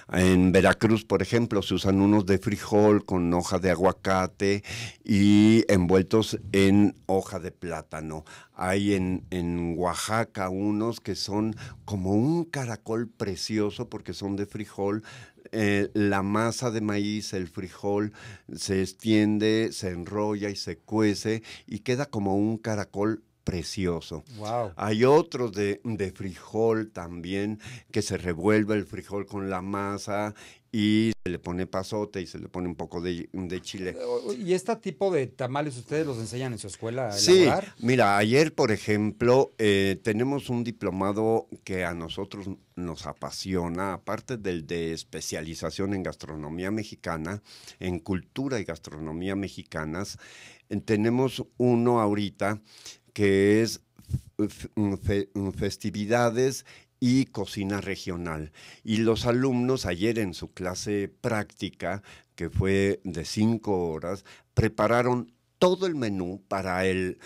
En Veracruz, por ejemplo, se usan unos de frijol con hoja de aguacate y envueltos en hoja de plátano. Hay en Oaxaca unos que son como un caracol precioso porque son de frijol. La masa de maíz, el frijol, se extiende, se enrolla y se cuece y queda como un caracol precioso. Wow. Hay otros de frijol también, que se revuelve el frijol con la masa y se le pone pasote y se le pone un poco de chile. ¿Y este tipo de tamales ustedes los enseñan en su escuela a Sí, elaborar? mira, ayer, por ejemplo, tenemos un diplomado que a nosotros nos apasiona, aparte del de especialización en gastronomía mexicana, en cultura y gastronomía mexicanas, tenemos uno ahorita que es festividades y cocina regional. Y los alumnos ayer en su clase práctica, que fue de 5 horas, prepararon todo el menú para el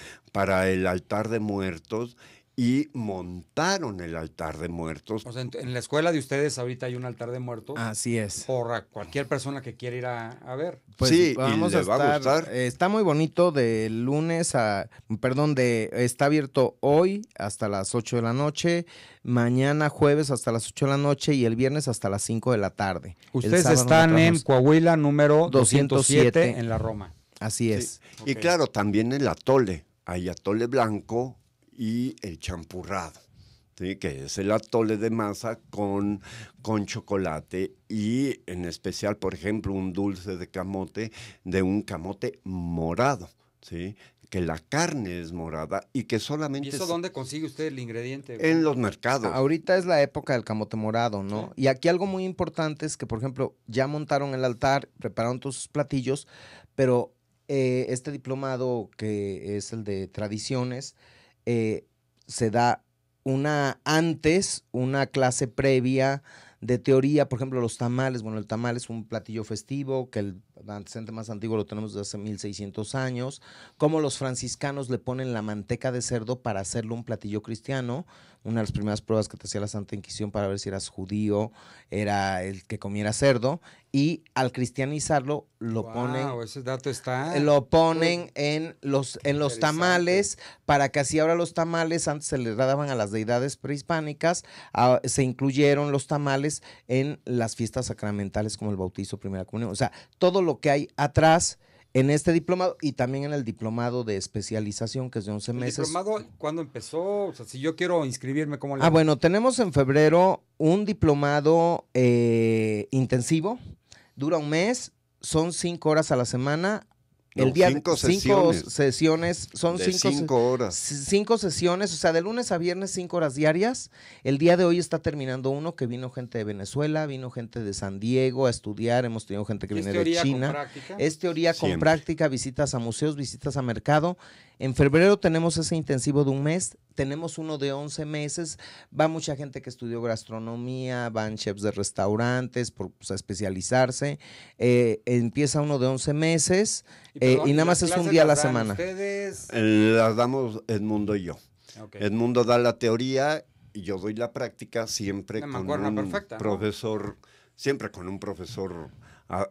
altar de muertos y montaron el altar de muertos. O sea, en la escuela de ustedes ahorita hay un altar de muertos. Así es. Por a cualquier persona que quiera ir a ver. Pues sí, vamos y le va a gustar. Está muy bonito está abierto hoy hasta las 8 de la noche, mañana jueves hasta las 8 de la noche y el viernes hasta las 5 de la tarde. Ustedes están en Coahuila número 207 en la Roma. Así es. Sí. Y claro, también el atole. Hay atole blanco y el champurrado, ¿sí? Que es el atole de masa con chocolate y en especial, por ejemplo, un dulce de camote, de un camote morado, ¿sí? Que la carne es morada y que solamente... ¿Y eso dónde consigue usted el ingrediente? En los mercados. Ahorita es la época del camote morado, ¿no? Sí. Y aquí algo muy importante es que, por ejemplo, ya montaron el altar, prepararon todos sus platillos, pero este diplomado que es el de tradiciones, se da una clase previa de teoría, por ejemplo, los tamales. Bueno, el tamal es un platillo festivo, que el antecedente más antiguo lo tenemos desde hace 1600 años. Cómo los franciscanos le ponen la manteca de cerdo para hacerlo un platillo cristiano. Una de las primeras pruebas que te hacía la Santa Inquisición para ver si eras judío era el que comiera cerdo. Y al cristianizarlo lo ponen. Ese dato está. Lo ponen en los tamales, para que así ahora los tamales, antes se les daban a las deidades prehispánicas, se incluyeron los tamales en las fiestas sacramentales como el bautizo, primera comunión. O sea, todo lo que hay atrás en este diplomado y también en el diplomado de especialización, que es de 11 meses. ¿El diplomado cuándo empezó? O sea, si yo quiero inscribirme, ¿cómo le hago? Bueno, tenemos en febrero un diplomado intensivo, dura un mes, son 5 horas a la semana. No, el día 5 sesiones, son de 5 horas. 5 sesiones, o sea, de lunes a viernes 5 horas diarias. El día de hoy está terminando uno que vino gente de Venezuela, vino gente de San Diego a estudiar, hemos tenido gente que viene de China. Es teoría con práctica, visitas a museos, visitas a mercado. En febrero tenemos ese intensivo de un mes, tenemos uno de 11 meses, va mucha gente que estudió gastronomía, van chefs de restaurantes a especializarse, empieza uno de 11 meses y nada más es un día a la semana. Las damos Edmundo y yo. Okay. Edmundo da la teoría y yo doy la práctica siempre con un profesor, siempre con un profesor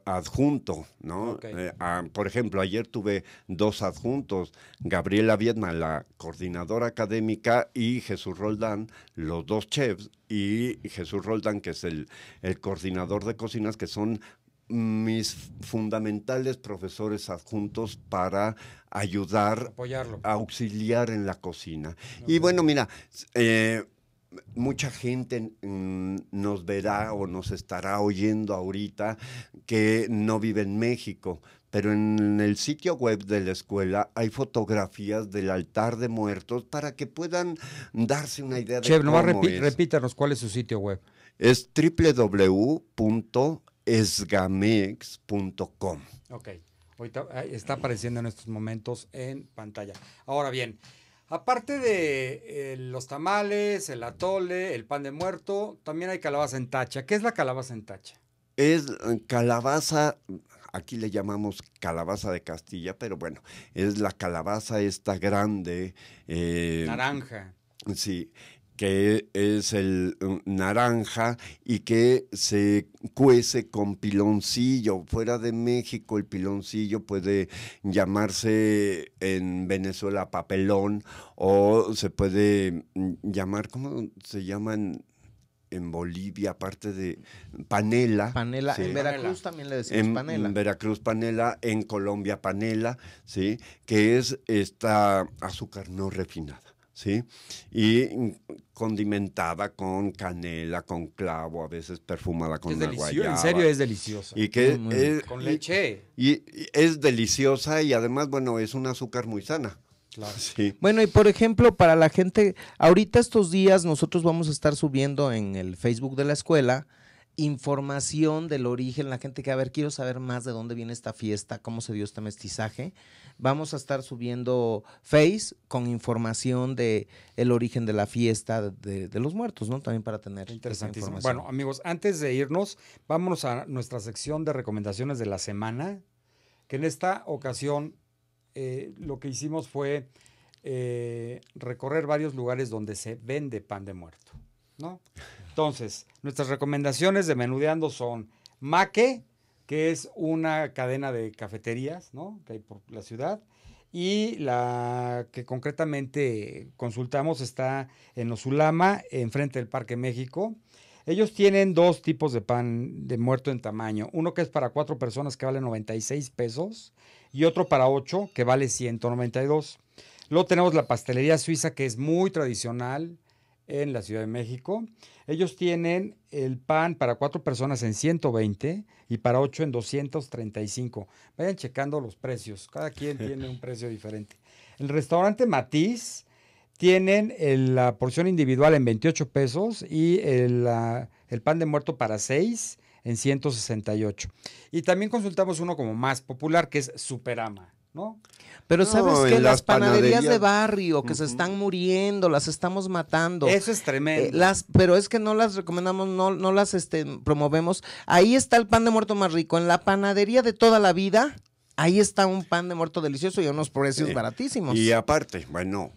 adjunto, ¿no? Okay. Por ejemplo, ayer tuve 2 adjuntos, Gabriela Viedma, la coordinadora académica, y Jesús Roldán, los 2 chefs, y Jesús Roldán, que es el coordinador de cocinas, que son mis fundamentales profesores adjuntos para ayudar, a auxiliar en la cocina. Okay. Y bueno, mira, mucha gente nos verá o nos estará oyendo ahorita que no vive en México, pero en el sitio web de la escuela hay fotografías del altar de muertos para que puedan darse una idea de Chef, cómo es. Repítanos, ¿cuál es su sitio web? Es www.esgamex.com. Ok, ahorita está apareciendo en estos momentos en pantalla. Ahora bien, Aparte de los tamales, el atole, el pan de muerto, también hay calabaza en tacha. ¿Qué es la calabaza en tacha? Es calabaza, aquí le llamamos calabaza de Castilla, pero bueno, es la calabaza esta grande. Naranja. Sí, que es el naranja y que se cuece con piloncillo. Fuera de México el piloncillo puede llamarse en Venezuela papelón o se puede llamar, ¿cómo se llaman en Bolivia? Aparte de panela. Panela, Sí. en Veracruz también le decimos En panela. Veracruz panela, en Colombia panela, ¿sí? Que es esta azúcar no refinada, ¿sí? Y condimentada con canela, con clavo, a veces perfumada con Es una delicioso, guayaba. en serio es deliciosa. Y que Con leche. y es deliciosa y además, bueno, es un azúcar muy sana. Claro. Sí. Bueno, y por ejemplo, para la gente, ahorita estos días nosotros vamos a estar subiendo en el Facebook de la escuela información del origen, la gente que, a ver, quiero saber más de dónde viene esta fiesta, cómo se dio este mestizaje. Vamos a estar subiendo Face con información de el origen de la fiesta de los muertos, ¿no? También para tener esa Interesantísimo. información. Bueno, amigos, antes de irnos, vámonos a nuestra sección de recomendaciones de la semana, que en esta ocasión lo que hicimos fue recorrer varios lugares donde se vende pan de muerto, ¿no? Entonces, nuestras recomendaciones de Menudeando son Maque, que es una cadena de cafeterías, ¿no?, que hay por la ciudad, y la que concretamente consultamos está en Osulama, enfrente del Parque México. Ellos tienen dos tipos de pan de muerto en tamaño. Uno que es para 4 personas que vale 96 pesos y otro para 8 que vale 192. Luego tenemos la pastelería suiza, que es muy tradicional en la Ciudad de México. Ellos tienen el pan para 4 personas en 120 y para 8 en 235. Vayan checando los precios. Cada quien tiene un precio diferente. El restaurante Matiz tienen la porción individual en 28 pesos y el pan de muerto para 6 en 168. Y también consultamos uno como más popular, que es Superama, ¿no? Pero No, sabes que en las las panaderías de panaderías, barrio que se están muriendo, las estamos matando. Eso es tremendo. Pero es que no las recomendamos, no las promovemos. Ahí está el pan de muerto más rico. En la panadería de toda la vida, ahí está un pan de muerto delicioso y a unos precios baratísimos. Y aparte, bueno,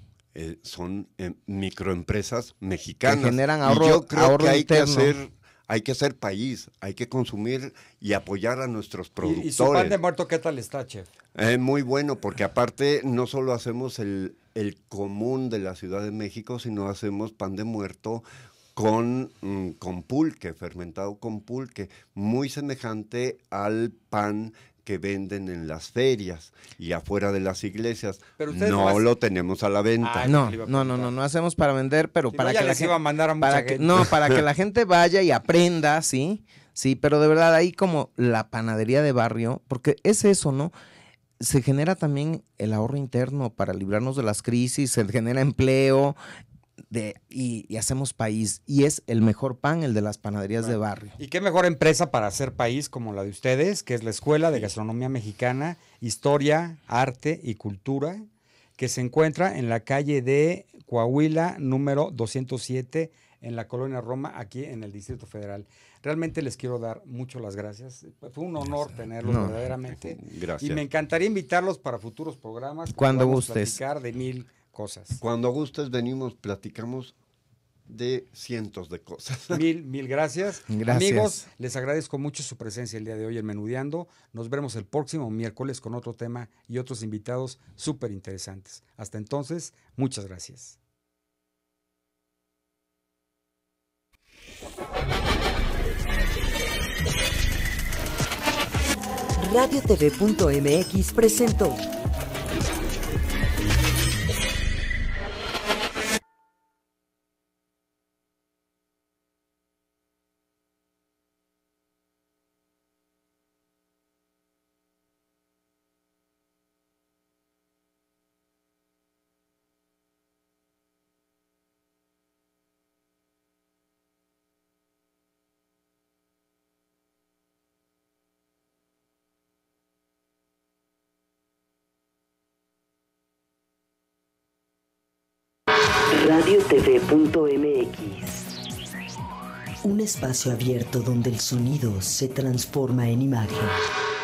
son microempresas mexicanas. Que generan Y ahorro, yo creo ahorro que interno. hay que hacer país, hay que consumir y apoyar a nuestros productores. ¿Y su pan de muerto qué tal está, chef? Muy bueno, porque aparte no solo hacemos el común de la Ciudad de México, sino hacemos pan de muerto con pulque, fermentado con pulque, muy semejante al pan que venden en las ferias y afuera de las iglesias. Pero ustedes No nomás- lo tenemos a la venta. Ay, No, le iba a no preguntar. hacemos para vender, pero Si para no, ya que la les gente iba a mandar a mucha para que, gente. no, para que la gente vaya y aprenda, sí, pero de verdad ahí como la panadería de barrio, porque es eso, ¿no? Se genera también el ahorro interno para librarnos de las crisis, se genera empleo y hacemos país. Y es el mejor pan, el de las panaderías de barrio. Y qué mejor empresa para hacer país como la de ustedes, que es la Escuela de Gastronomía Mexicana, Historia, Arte y Cultura, que se encuentra en la calle de Coahuila, número 207, en la Colonia Roma, aquí en el Distrito Federal. Realmente les quiero dar mucho las gracias. Fue un honor tenerlos, No. verdaderamente. Gracias. Y me encantaría invitarlos para futuros programas. que Cuando podamos gustes. platicar de 1000 cosas. Cuando gustes venimos, platicamos de cientos de cosas. Mil gracias. Gracias. Amigos, les agradezco mucho su presencia el día de hoy en Menudeando. Nos vemos el próximo miércoles con otro tema y otros invitados súper interesantes. Hasta entonces, muchas gracias. RadioTV.mx presentó radiotv.mx. Un espacio abierto donde el sonido se transforma en imagen.